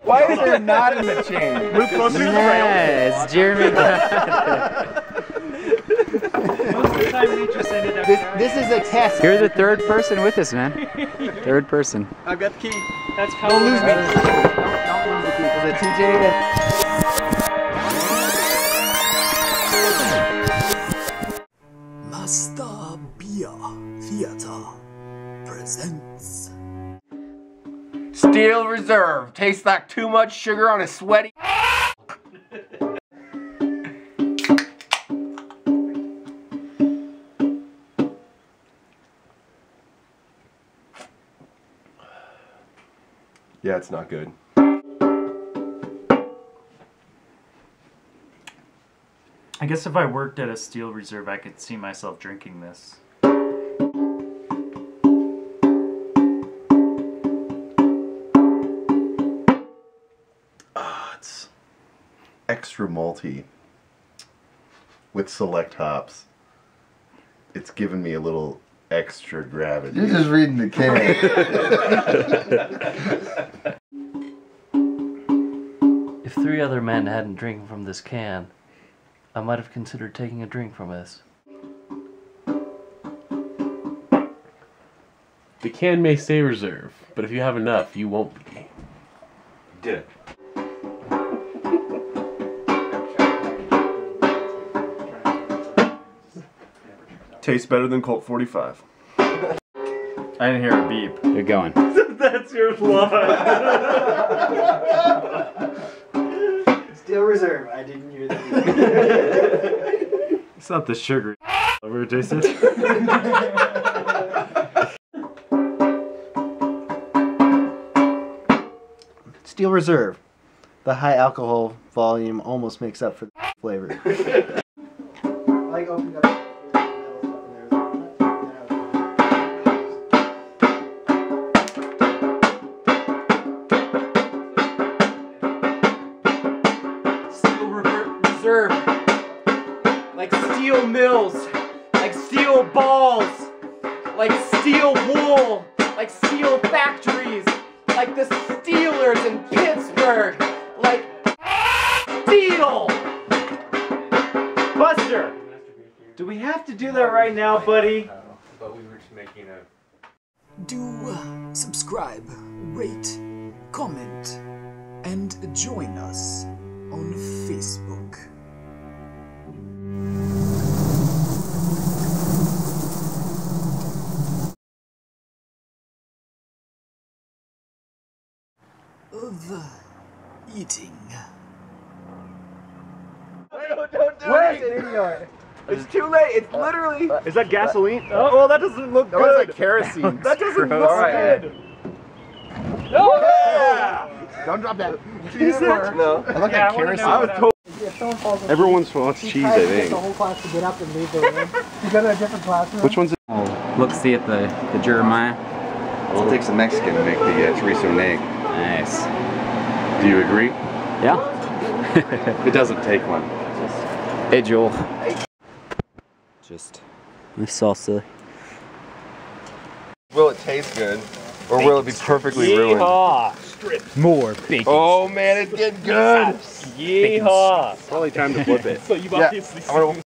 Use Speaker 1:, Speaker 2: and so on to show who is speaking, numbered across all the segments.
Speaker 1: Why is there not in the chain?
Speaker 2: Move closer to the rail.
Speaker 3: Yeah, it's Jeremy.
Speaker 1: This is a test.
Speaker 3: You're the third person with us, man. Third person.
Speaker 1: I've got the key.
Speaker 2: That's
Speaker 1: Don't lose me. Don't lose the key. Is it TJ?
Speaker 4: Master Beer Theater presents
Speaker 5: Steel Reserve. Tastes like too much sugar on a sweaty.
Speaker 6: Yeah, it's not good.
Speaker 2: I guess if I worked at a Steel Reserve, I could see myself drinking this.
Speaker 6: It's extra malty with select hops. It's given me a little extra gravity.
Speaker 1: You're just reading the can.
Speaker 7: If 3 other men hadn't drinking from this can, I might have considered taking a drink from this.
Speaker 8: The can may say reserve, but if you have enough, you won't be.
Speaker 6: Did it.
Speaker 9: Tastes better than Colt 45.
Speaker 2: I didn't hear a beep.
Speaker 3: You're going.
Speaker 2: That's your line.
Speaker 1: Steel Reserve. I didn't hear that.
Speaker 2: It's not the sugar. Ever tasted?
Speaker 1: Steel Reserve. The high alcohol volume almost makes up for the flavor. Like opened up.
Speaker 5: Reserve. Like steel mills. Like steel balls. Like steel wool. Like steel factories. Like the Steelers in Pittsburgh. Like steel.
Speaker 2: Buster! Do we have to do that right now, buddy?
Speaker 8: But we were just making a...
Speaker 4: do subscribe, rate, comment, and join us on Facebook. Of eating.
Speaker 5: Don't do it. It's too late. It's literally.
Speaker 2: Is that gasoline? Oh, well, that doesn't look
Speaker 6: That
Speaker 2: good.
Speaker 6: was like kerosene.
Speaker 2: That doesn't look
Speaker 5: Alright.
Speaker 2: good.
Speaker 5: No!
Speaker 6: Don't drop that.
Speaker 5: No.
Speaker 6: I look like kerosene.
Speaker 5: I was told.
Speaker 9: Everyone's wants cheese, I think.
Speaker 1: The whole class to get up and leave the room. You go to a different classroom.
Speaker 9: Which one's it?
Speaker 3: Oh, look, see at the Jeremiah.
Speaker 9: We'll take some Mexican to make the chorizo and egg.
Speaker 3: Nice.
Speaker 9: Do you agree?
Speaker 3: Yeah.
Speaker 9: It doesn't take one.
Speaker 3: Hey, Joel. Just this salsa.
Speaker 6: Will it taste good? Or will it be perfectly ruined?
Speaker 3: More bacon.
Speaker 6: Oh man, it's getting good!
Speaker 2: Yeehaw!
Speaker 9: Probably time to flip it.
Speaker 2: So you've
Speaker 6: Yeah,
Speaker 2: obviously
Speaker 6: I'm gonna...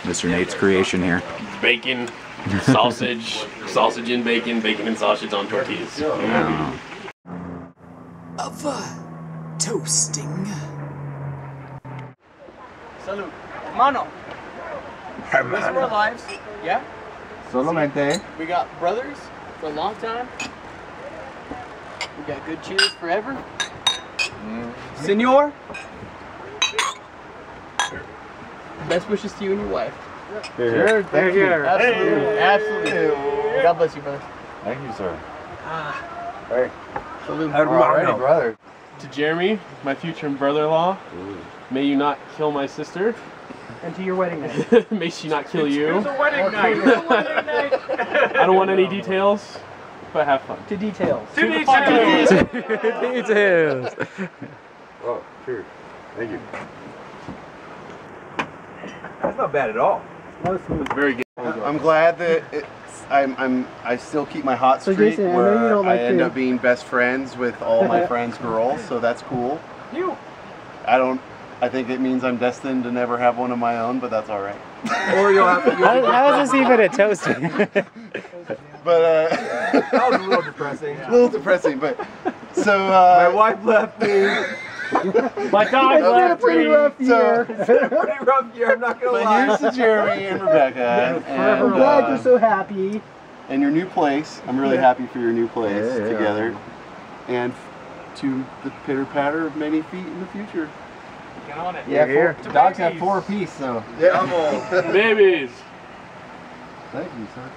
Speaker 3: Mr. Nate's creation here.
Speaker 8: Bacon, sausage, sausage and bacon, bacon and sausage on tortillas.
Speaker 4: Of toasting.
Speaker 5: Salud. Hermano. Rest of our lives. Yeah?
Speaker 1: Solamente.
Speaker 5: We got brothers for a long time. We got good cheers forever. Senor. Best wishes to you and your wife.
Speaker 2: Here, here.
Speaker 5: Absolutely. Absolutely. God bless you, brother.
Speaker 9: Thank you, sir.
Speaker 5: Salud.
Speaker 6: Alrighty, brother.
Speaker 8: To Jeremy, my future brother-in-law, may you not kill my sister.
Speaker 1: And to your wedding night.
Speaker 8: May she not kill you.
Speaker 2: It's a wedding night.
Speaker 8: I don't want any details, but have fun.
Speaker 1: To details.
Speaker 2: To details.
Speaker 3: Details.
Speaker 9: Oh, cheers. Thank you.
Speaker 5: That's not bad at all.
Speaker 8: It's very good.
Speaker 6: I'm glad that it's
Speaker 10: I still keep my hot
Speaker 1: So
Speaker 10: streak
Speaker 1: Jason, I know
Speaker 10: where
Speaker 1: you don't like
Speaker 10: I end
Speaker 1: to-
Speaker 10: up being best friends with all my friends' girls, so that's cool.
Speaker 5: You.
Speaker 10: I think it means I'm destined to never have one of my own, but that's all right.
Speaker 6: Or you'll have to.
Speaker 3: How is this even a toast?
Speaker 10: But
Speaker 6: That was a little depressing.
Speaker 10: a little depressing, but so
Speaker 6: My wife left me.
Speaker 2: My dog left
Speaker 1: pretty
Speaker 2: me.
Speaker 1: rough year.
Speaker 6: It's been a pretty rough year, I'm not gonna
Speaker 10: But
Speaker 6: lie.
Speaker 10: here's to Jeremy and Rebecca,
Speaker 1: I'm glad you're so happy.
Speaker 10: and your new place. I'm really happy for your new place
Speaker 6: Yeah.
Speaker 10: together, and to the pitter patter of many feet in the future.
Speaker 5: Get on it.
Speaker 1: Yeah,
Speaker 6: Here.
Speaker 1: dogs have 4 apiece, so.
Speaker 10: Yeah.
Speaker 8: Babies.
Speaker 10: Thank you, sir.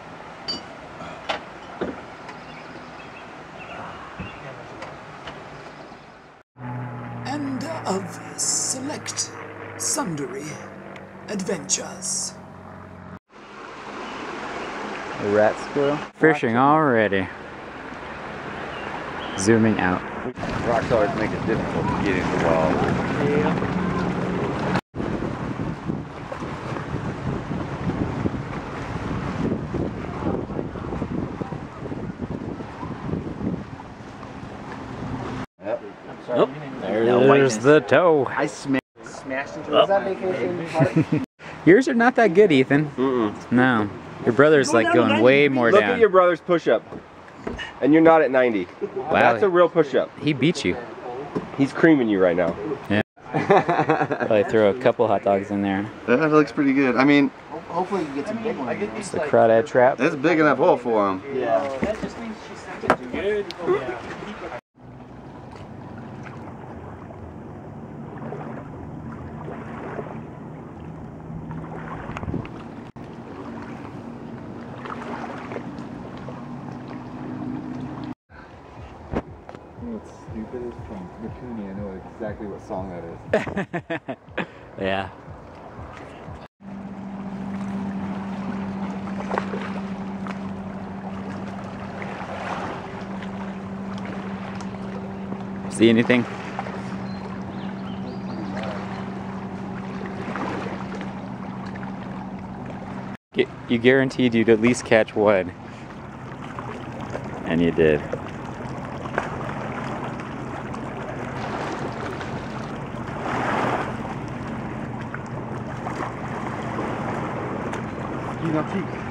Speaker 4: And of select sundry adventures.
Speaker 3: A rat squirrel? Fishing already. Zooming out.
Speaker 9: Rocks always make it difficult to get into water.
Speaker 3: Oh, there's the toe.
Speaker 10: I smashed into
Speaker 1: Was that vacation?
Speaker 3: Yours are not that good, Ethan. No. Your brother's like going way more
Speaker 6: Look
Speaker 3: down.
Speaker 6: at your brother's push-up. And you're not at 90.
Speaker 3: Wow.
Speaker 6: That's a real push-up.
Speaker 3: He beat you.
Speaker 6: He's creaming you right now.
Speaker 3: Yeah. Probably throw a couple hot dogs in there.
Speaker 10: That looks pretty good. I mean,
Speaker 1: Hopefully you can get some big ones.
Speaker 3: It's the crawdad trap.
Speaker 10: that's a big enough hole for him.
Speaker 1: Yeah.
Speaker 5: That just means she sent it to you. Yeah.
Speaker 9: What's stupid is from Makuni. I know exactly what song that is.
Speaker 3: Yeah. See anything? You guaranteed you'd at least catch one. And you did.
Speaker 10: You know,